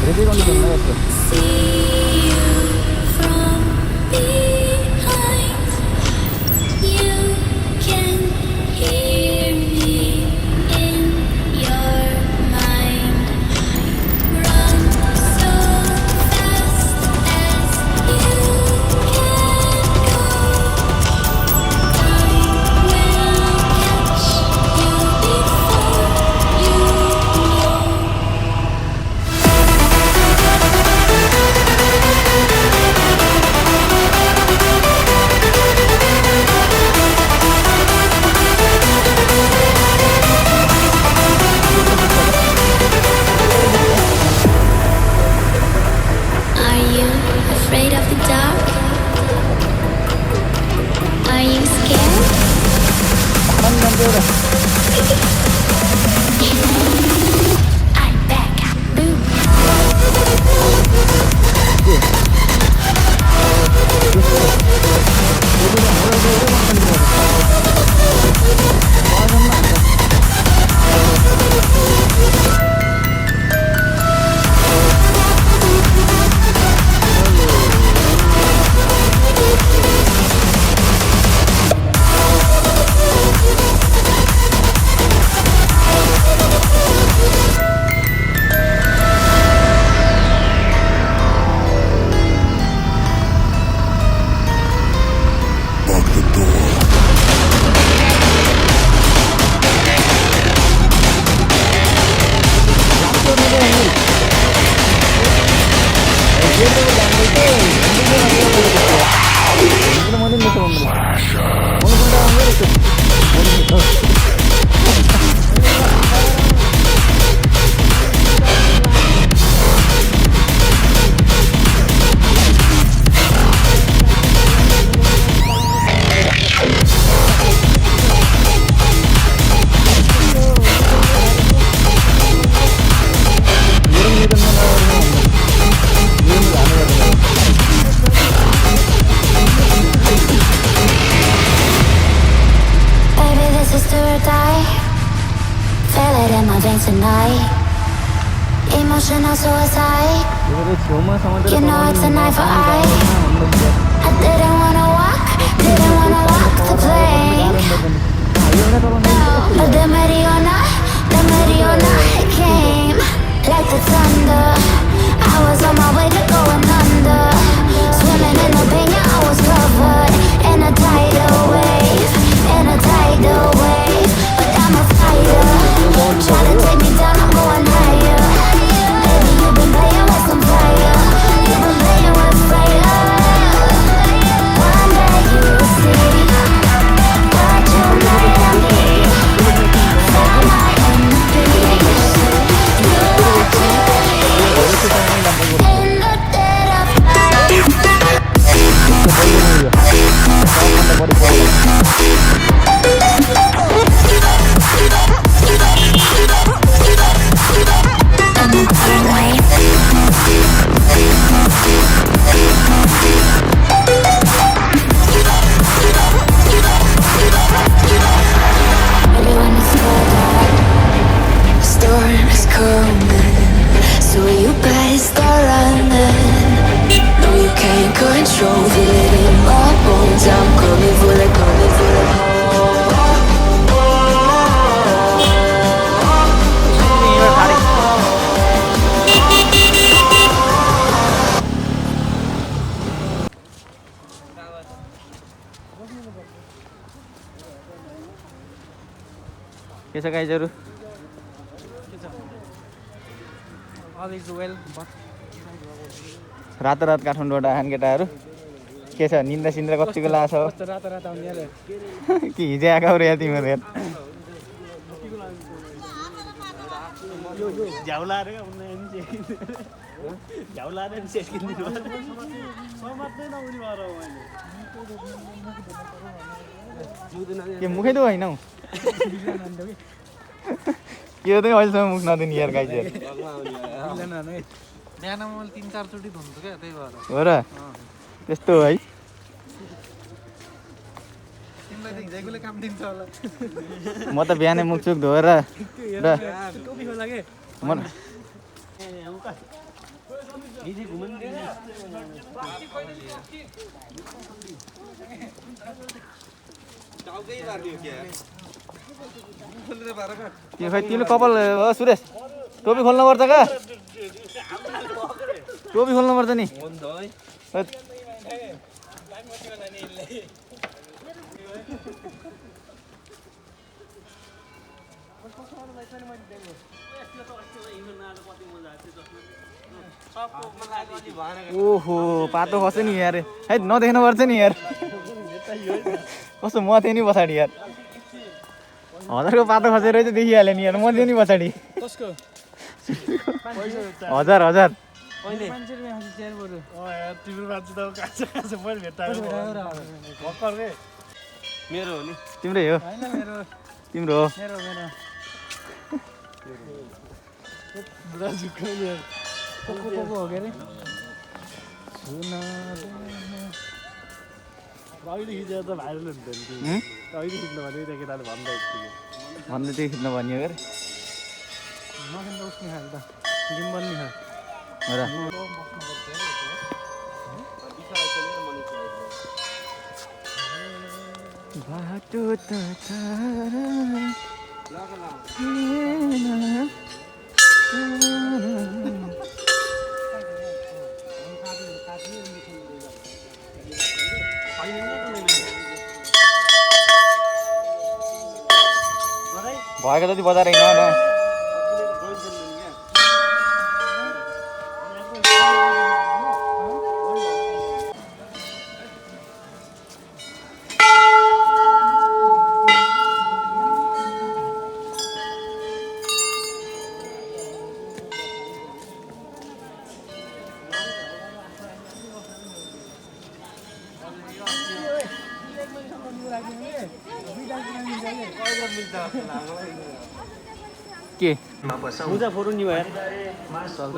Ready condition na ito. Emotional suicide. You know it's a knife for eye. I didn't wanna walk the plank. But the Mariona, it came like the thunder. I was on my way to going under. Swimming in the pain, yeah, I was covered in a tidal wave, But I'm a fighter. Try to take me down, I'm going higher. Baby, you've been playing with some fire. You've been playing with fire. One day you'll see what you made of me. Found my empty. Do what you please. In the dead of night. के छ गाइजहरु रात काठमाडौँबाट आएन केटाहरु के छ निन्द्रा सिन्द्रा कतिको लाग्छ कि हिजो आएको रे तिम्रो हेर झ्याउला रे झ्याउला रे सेस्किन्दिनु समात्नै नहुने भएर मैले के मुखै त होइन हौ के त अहिलेसम्म मुख नदिने यार गाइजहरु बिहान मैले 3-4 चोटी धुन्छु क्या त्यही भएर हो र त्यस्तो हो है तिमीलाई त हिजोकोले काम दिन्छ होला म त बिहानै मुखचुक धोएर र टोपी होला के त्यो खै तिमीले कपाल हो सुरेश टोपी खोल्नु पर्छ का टोपी खोल्नु पर्छ नि ओहो पातो खस्यो नि यार है नदेख्नु पर्छ नि यार कस्तो म थिएँ नि पछाडि यार 1000 को पातो खसेर चाहिँ देखिहाल्यो नि यार म थिएँ नि पछाडि कसको 1000 अहिले तिम्रो मान्छे त काछ काछ मैले भेटाएको भर्खर के मेरो हो नि तिम्रै हो हैन मेरो तिम्रो हो मेरो बुढा झुक्काउने को हो के रे अहिले खिचेर त भाइरल हुन्छ नि अहिले खिच्नु भने त्यो केटाले भन्दै त्यो खिच्न भन्यो अरे मखन त उसले खायो त गिम्बल नि खायो र बाटो त भएको जति बजार हिँड न के पूजा फोटो नि भयो चल्छ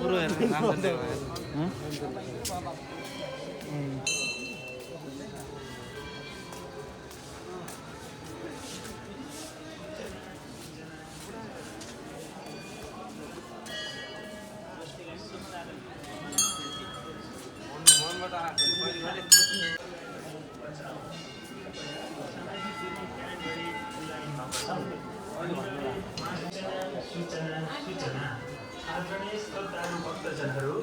पुरो हेर्न राम्रो आदरणीय श्रद्धालु भक्तजनहरू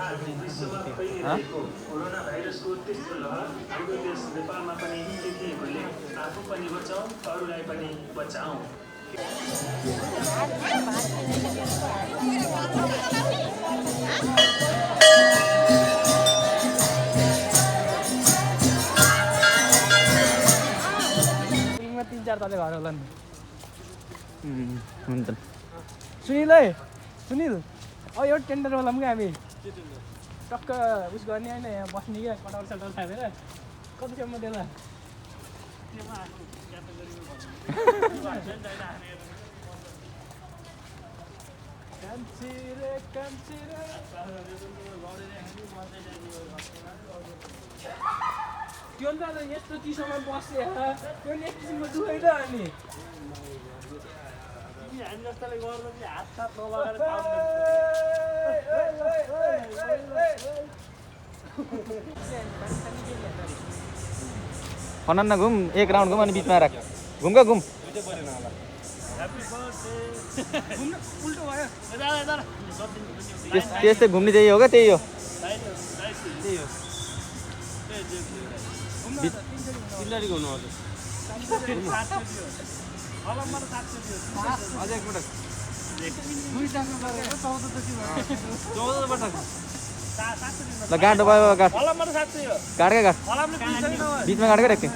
आज विश्वमा फैलिरहेको कोरोना भाइरसको तेस्रो लहर हाम्रो देश नेपालमा पनि देखिएकोले आफू पनि बचाउँ अरूलाई पनि बचाउँ। तीन चार ताले घर होला नि हुन्छ सुनिल है सुनिल अब यो टेन्डरवाला पनि हामी टक्क उस गर्ने होइन यहाँ बस्ने क्या कटाल सटाल थापेर कतिसम्म त्यसलाई त्यो त यस्तो चिसोमा बस्यो त्यो एक किसिमको दुखै त अनि हामी जस्तोले गर्दा चाहिँ हात साथ नलगाएर फनान्न घुम एक राउन्ड घुम अनि बिचमा राख घुम का घुम उल्टो भयो त्यस्तै घुम्ने त्यही हो क्या त्यही हो अझै एकपटक 14 पटक ल गाड्नु भयो गाड गाड क्या गाड बिचमा गाड क्या राख्ने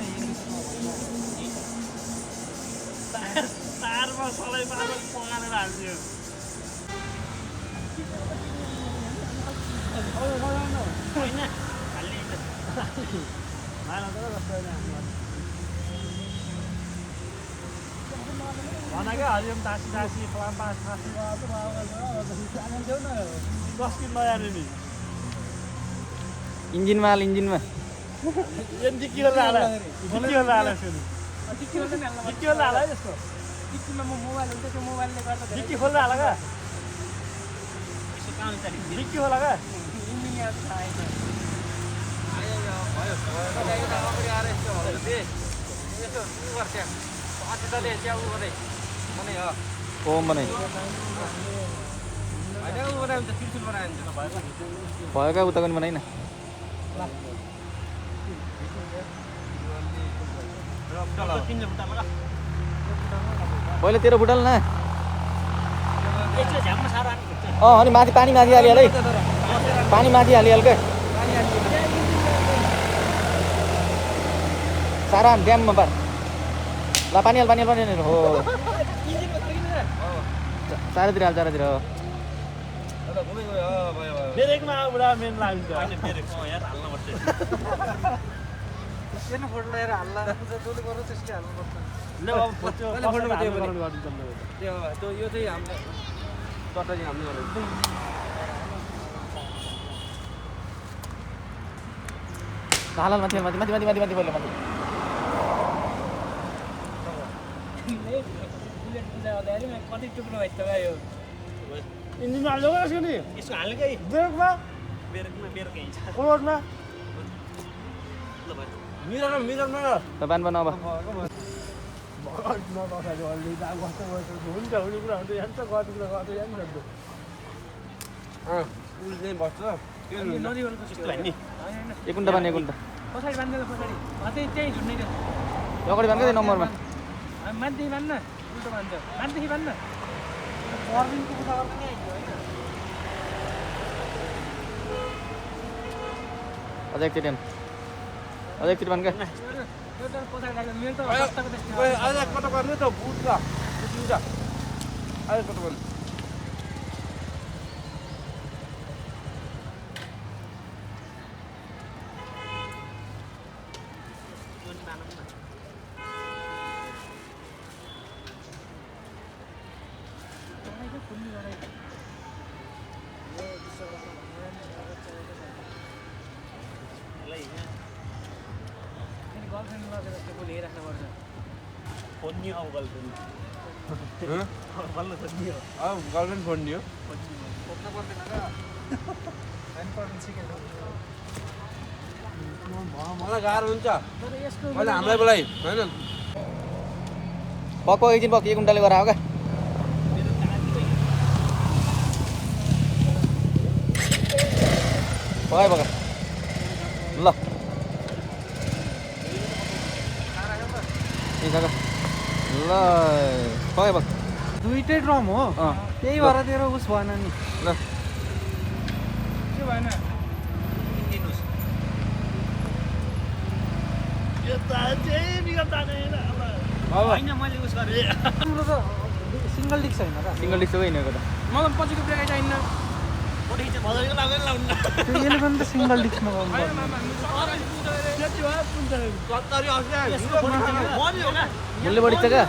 तारमा सलाई पारेर पगारेर हाल्दियो होइन भन क्या हरिओम तासी तासी फलाम पास तासी 10 दिन नयाँ नि इन्जिनमा हाल इन्जिनमा डिक्की होला हाल सुन डिक्की होला नि डिक्की होला हाल है यसको डिक्कीमा म मोबाइल हुन्छ त्यो मोबाइलले गर्दा डिक्की खोल्दा हाल का यसो काम चाहिँ डिक्की होला का इन्जिन यहाँ छैन आयो भयो अगाडि आएर यस्तो होला दे यसो उ गर्छ अझै तले च्याउ गरे मनै हो ओम बनाइ हैन उ बनायो त तिरसुल बनायो नि भयो का उता पनि बनाइ न पहिले तेरो फुटल न अनि माथि पानी माथि हालिहाल है पानी माथि हालिहाल क्या सारा ड्याममा पार ल पानी हाल हो चारैतिर हाल चारैतिर हो ब्रेकमा बुढा मेन लाग्छ हेर्नु फोटो लिएर हाल्ला जसले गर्छ त्यसले हाल्नुपर्छ ल अब फोटो त्यो यो चाहिँ हामीले टट्टा चाहिँ हामीले गर्नु हाल माथि माथि माथि माथि माथि माथि पहिले माथि कति टुक्रो भयो त यो इन्जिन हाल्यो यसको नि यसको हाल्ने के ब्रेकमा हिँड्छ रोडमा ल भाइ मिररमा त बान बन अब एक घन्टा बान एक घन्टा पछाडि बान्दैन पछाडि त्यही झुन्ने अगाडि बान क्या नम्बरमा मान्छे बान्न उल्टो बान्छ मान्छेदेखि बान्न पर्दिनको कुरा गर्दा नि आइदियो होइन अझै एकचोटि बान क्या पछाडि लाग्यो मेरो त रस्ताको त्यस्तो आज कता गर्नु त बुट ल बुझिन्छ आज कता गर्नु गर्लफ्रेन्ड लगेर त्यो बोली राख्नुपर्छ फोन नि अब गर्लफ्रेन्ड फोन नि हो खोज्नु पर्दैन र पर्दैन सिकेको मलाई गाह्रो हुन्छ तर यसको मैले हामीलाई बोलाइ होइन पक्क एकछिन पक्क एक घन्टाले गएर आऊ क्या पकाइ पका ल ल पकाइ पक दुईटै ड्रम हो त्यही भएर तेरो उस भएन नि ल के भएन होइन मैले उस गरेँ तिम्रो त सिङ्गल डिस्क छैन र सिङ्गल डिस्क होइन त मलाई पछिको ब्रेक चाहिन्न त्यो एलेभेन त सिङ्गल डिस्कमा मूल्य बढी छ क्या